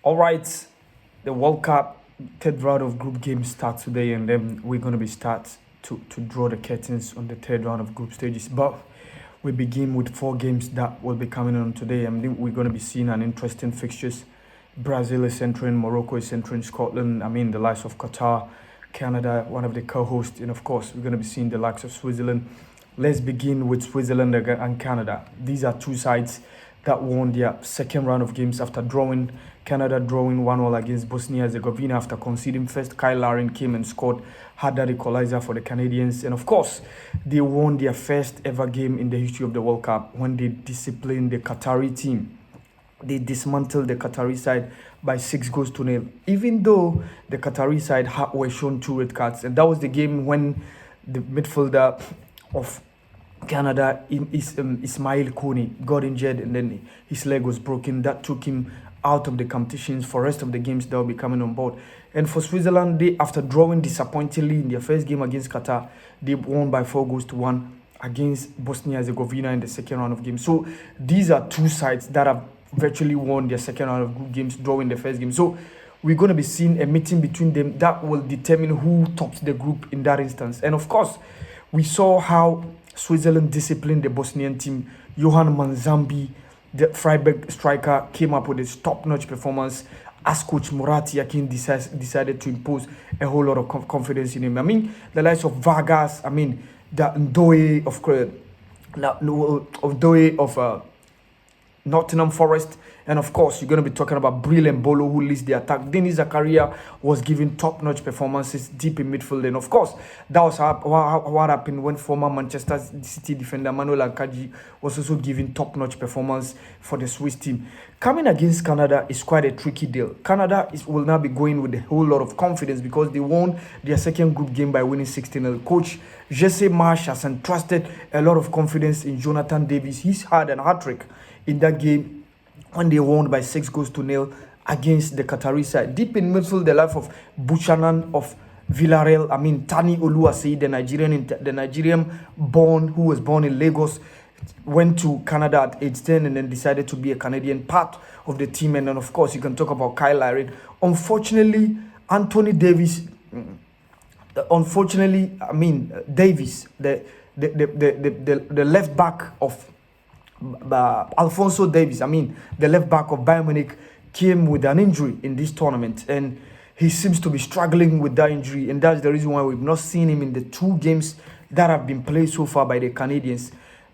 All right, the World Cup third round of group games starts today, and then we're going to be start to draw the curtains on the third round of group stages. But we begin with four games that will be coming on today. I mean, we're going to be seeing an interesting fixtures. Brazil is entering, Morocco is entering, Scotland. I mean, the likes of Qatar, Canada, one of the co-hosts, and of course, we're going to be seeing the likes of Switzerland. Let's begin with Switzerland and Canada. These are two sides that won their second round of games after drawing. Canada drawing 1-1 against Bosnia-Herzegovina after conceding first. Kyle Larin came and scored, had that equalizer for the Canadians. And of course, they won their first ever game in the history of the World Cup when they disciplined the Qatari team. They dismantled the Qatari side by 6 goals to 0. Even though the Qatari side were shown 2 red cards, and that was the game when the midfielder of Canada, Ismail Kone, got injured and then his leg was broken. That took him out of the competitions for rest of the games that will be coming on board. And for Switzerland, they, after drawing disappointingly in their first game against Qatar, they won by 4 goals to 1 against Bosnia-Herzegovina in the second round of games. So these are two sides that have virtually won their second round of group games, drawing the first game. So we're going to be seeing a meeting between them that will determine who tops the group in that instance. And of course, we saw how Switzerland disciplined the Bosnian team. Johan Manzambi, the Freiburg striker, came up with a top-notch performance as coach Murat Yakin decided to impose a whole lot of confidence in him. I mean, the likes of Vargas, I mean, the Ndoye of Nottingham Forest. And of course, you're going to be talking about Bril and Bolo, who leads the attack. Denis Zakaria was giving top-notch performances deep in midfield. And of course, that was what happened when former Manchester City defender Manuel Akanji was also giving top-notch performance for the Swiss team. Coming against Canada is quite a tricky deal. Canada will now be going with a whole lot of confidence because they won their second group game by winning 16-0. Coach Jesse Marsh has entrusted a lot of confidence in Jonathan Davis. He's had a hat-trick in that game when they won by 6 goals to 0 against the Qatari side. Deep in midfield, the life of Buchanan of Villarreal, I mean Tani Oluwase, the Nigerian born who was born in Lagos, went to Canada at age 10 and then decided to be a Canadian part of the team. And then of course you can talk about Kyle Larin. Unfortunately, Davis, Davis, the left back of Alphonso Davies, the left back of Bayern Munich, came with an injury in this tournament, and he seems to be struggling with that injury, and that's the reason why we've not seen him in the two games that have been played so far by the Canadians.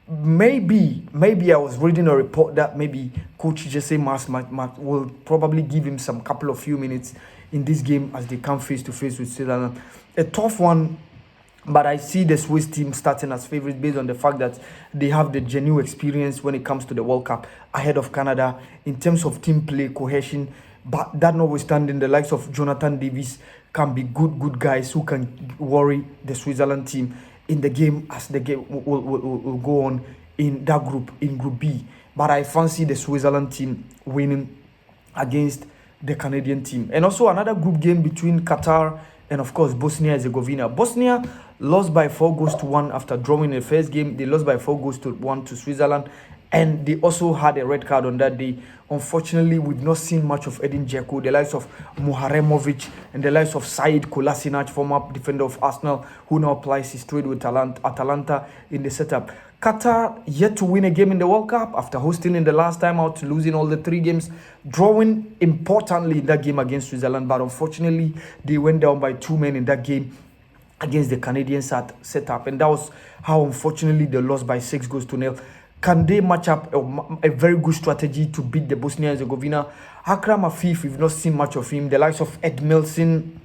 Maybe I was reading a report that maybe Coach Jesse Mars will probably give him some couple of few minutes in this game as they come face to face with Switzerland. A tough one. But I see the Swiss team starting as favorites based on the fact that they have the genuine experience when it comes to the World Cup ahead of Canada in terms of team play, cohesion. But that notwithstanding, the likes of Jonathan Davis can be good guys who can worry the Switzerland team in the game as the game will go on in that group, in Group B. But I fancy the Switzerland team winning against the Canadian team. And also another group game between Qatar and of course Bosnia-Herzegovina. Bosnia lost by 4 goals to 1 after drawing the first game. They lost by 4 goals to 1 to Switzerland, and they also had a red card on that day. Unfortunately, we've not seen much of Edin Dzeko, the likes of Muharemovic, and the likes of Said Kolasinac, former defender of Arsenal, who now plies his trade with Atalanta in the setup. Qatar yet to win a game in the World Cup after hosting in the last time out, losing all the 3 games, drawing importantly in that game against Switzerland, but unfortunately they went down by 2 men in that game against the Canadian setup, and that was how unfortunately they lost by 6 goals to 0. Can they match up a very good strategy to beat the Bosnia-Herzegovina? Akram Afif, we've not seen much of him. The likes of Ed Milson,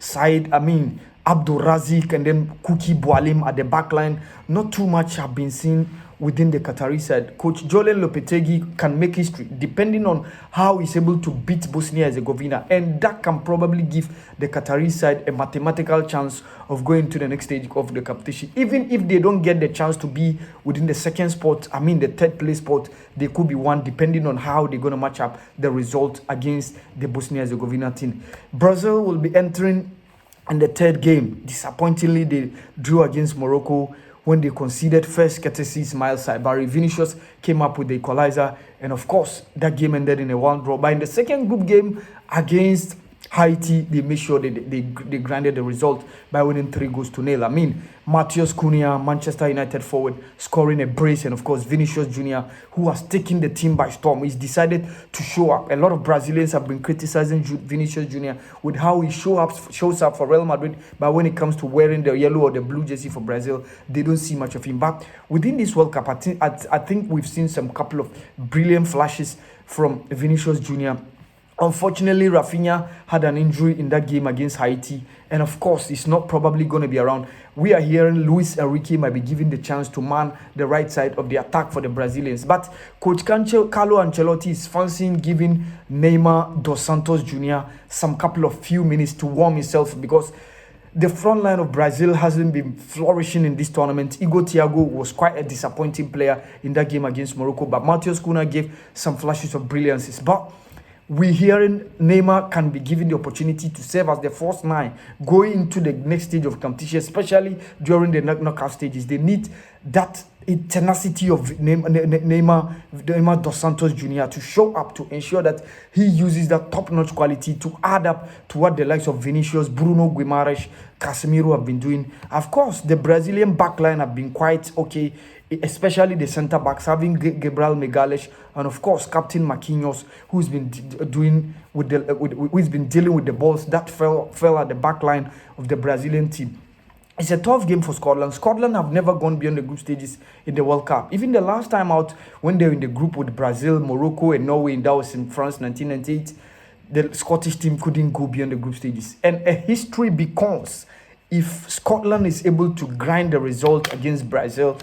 Said, Abdul Razik, and then Kuki Boalim at the back line. Not too much have been seen within the Qatari side. Coach Jolen Lopetegui can make history depending on how he's able to beat Bosnia-Herzegovina, and that can probably give the Qatari side a mathematical chance of going to the next stage of the competition. Even if they don't get the chance to be within the second spot, the third place spot, they could be one depending on how they're going to match up the result against the Bosnia-Herzegovina team. Brazil will be entering in the third game. Disappointingly, they drew against Morocco when they conceded first, courtesy Ismail Saibari. Vinicius came up with the equalizer, and of course, that game ended in a 1-draw. But in the second group game against Haiti, they made sure they grinded the result by winning 3-0. I mean, Matheus Cunha, Manchester United forward, scoring a brace, and of course, Vinicius Jr., who has taken the team by storm. He's decided to show up. A lot of Brazilians have been criticizing Vinicius Jr. with how he shows up for Real Madrid, but when it comes to wearing the yellow or the blue jersey for Brazil, they don't see much of him. But within this World Cup, I think we've seen some couple of brilliant flashes from Vinicius Jr. Unfortunately, Rafinha had an injury in that game against Haiti, and of course, he's not probably going to be around. We are hearing Luis Enrique might be given the chance to man the right side of the attack for the Brazilians. But Coach Carlo Ancelotti is fancying giving Neymar dos Santos Jr. some couple of few minutes to warm himself, because the front line of Brazil hasn't been flourishing in this tournament. Igor Thiago was quite a disappointing player in that game against Morocco, but Matheus Cunha gave some flashes of brilliance. But we're hearing Neymar can be given the opportunity to serve as the first 9 going into the next stage of competition, especially during the knockout stages. They need that tenacity of Neymar dos Santos Jr. to show up, to ensure that he uses that top-notch quality to add up to what the likes of Vinicius, Bruno Guimaraes, Casemiro have been doing. Of course, the Brazilian backline have been quite okay, especially the centre backs, having Gabriel Magalhães, and of course Captain Marquinhos, who's been dealing with the balls that fell at the back line of the Brazilian team. It's a tough game for Scotland. Scotland have never gone beyond the group stages in the World Cup. Even the last time out, when they were in the group with Brazil, Morocco, and Norway, and that was in France 1998, the Scottish team couldn't go beyond the group stages. And a history becomes if Scotland is able to grind the result against Brazil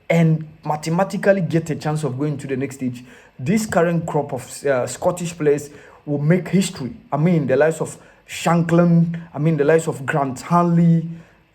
and mathematically get a chance of going to the next stage. This current crop of Scottish players will make history. I mean, the likes of Shankland, the likes of Grant Hanley,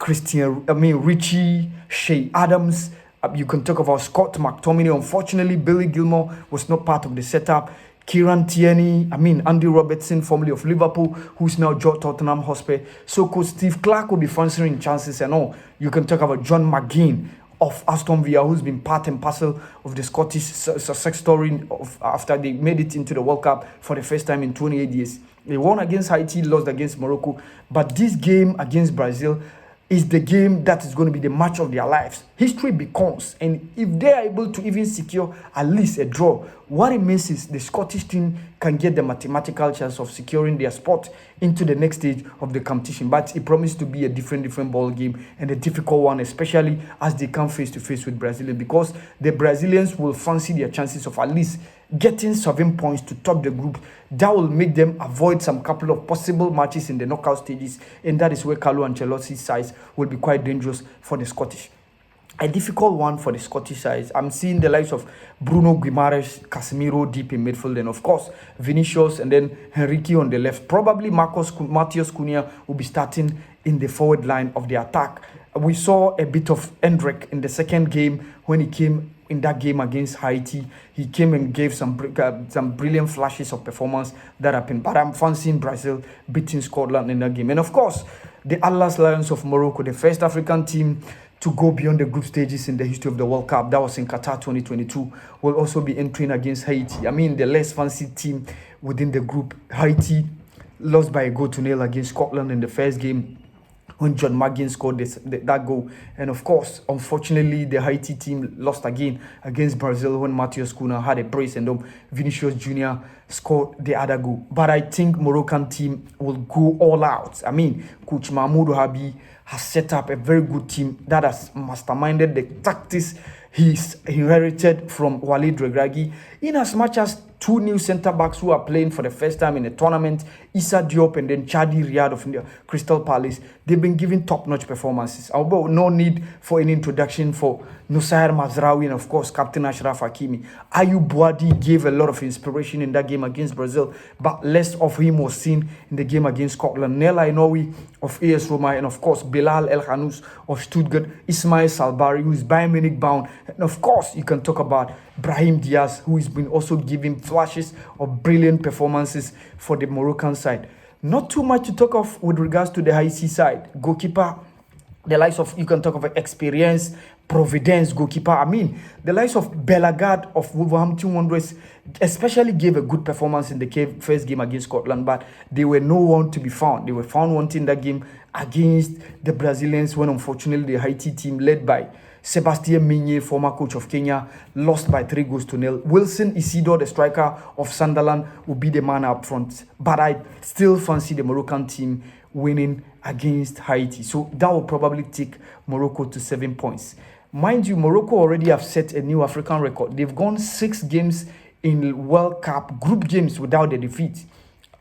Richie, Shea Adams. You can talk about Scott McTominay. Unfortunately, Billy Gilmore was not part of the setup. Kieran Tierney, Andy Robertson, formerly of Liverpool, who's now Tottenham Hotspur. So Coach Steve Clarke will be fancying chances and all. You can talk about John McGinn of Aston Villa, who's been part and parcel of the Scottish success story after they made it into the World Cup for the first time in 28 years. They won against Haiti, lost against Morocco. But this game against Brazil is the game that is going to be the match of their lives. History becomes, and if they are able to even secure at least a draw, what it means is the Scottish team can get the mathematical chance of securing their spot into the next stage of the competition. But it promises to be a different ball game, and a difficult one, especially as they come face to face with Brazil, because the Brazilians will fancy their chances of at least getting 7 points to top the group. That will make them avoid some couple of possible matches in the knockout stages, and that is where Carlo Ancelotti's sides will be quite dangerous for the Scottish. A difficult one for the Scottish sides. I'm seeing the likes of Bruno Guimaraes, Casemiro deep in midfield, and of course Vinicius, and then Henrique on the left. Probably Matheus Cunha will be starting in the forward line of the attack. We saw a bit of Hendrick in the second game when he came in that game against Haiti. He came and gave some brilliant flashes of performance that happened. But I'm fancying Brazil beating Scotland in that game. And of course, the Atlas Lions of Morocco, the first African team to go beyond the group stages in the history of the World Cup, that was in Qatar 2022, will also be entering against Haiti. The less fancy team within the group. Haiti lost by 1-0 against Scotland in the first game when John McGinn scored that goal. And of course, unfortunately, the Haiti team lost again against Brazil when Matheus Cunha had a brace, and Vinicius Jr. scored the other goal. But I think Moroccan team will go all out. Coach Mahmoud Habi has set up a very good team that has masterminded the tactics he's inherited from Walid Regragui, in as much as two new centre-backs who are playing for the first time in a tournament, Issa Diop and then Chadi Riyad of India, Crystal Palace. They've been giving top-notch performances. Although no need for any introduction for Nusair Mazraoui and, of course, Captain Ashraf Hakimi. Ayub Boadi gave a lot of inspiration in that game against Brazil, but less of him was seen in the game against Scotland. Nella Inoui of AS Roma, and, of course, Bilal El Khanous of Stuttgart, Ismail Salbari, who is Bayern Munich bound, and, of course, you can talk about Brahim Diaz, who has been also giving flashes of brilliant performances for the Moroccan side. Not too much to talk of with regards to the Haiti side. Goalkeeper The likes of, you can talk of experience, Providence goalkeeper. I mean, the likes of Bellegarde of Wolverhampton Wanderers especially gave a good performance in the first game against Scotland, but they were no one to be found. They were found wanting that game against the Brazilians when unfortunately the Haiti team led by Sebastien Meunier, former coach of Kenya, lost by 3-0. Wilson Isidore, the striker of Sunderland, will be the man up front. But I still fancy the Moroccan team winning against Haiti. So that will probably take Morocco to 7 points. Mind you, Morocco already have set a new African record. They've gone 6 games in World Cup group games without a defeat.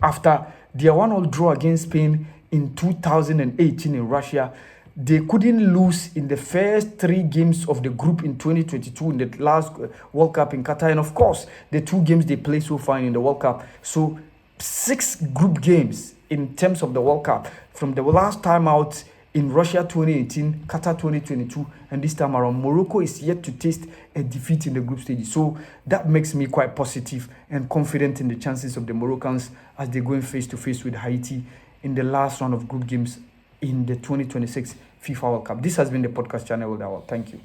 After their 1-1 draw against Spain in 2018 in Russia, they couldn't lose in the first 3 games of the group in 2022 in the last World Cup in Qatar. And of course, the 2 games they played so far in the World Cup. So 6 group games in terms of the World Cup from the last time out in Russia 2018, Qatar 2022, and this time around, Morocco is yet to taste a defeat in the group stage. So that makes me quite positive and confident in the chances of the Moroccans as they go in face-to-face with Haiti in the last round of group games in the 2026 FIFA World Cup. This has been the podcast channel. Thank you.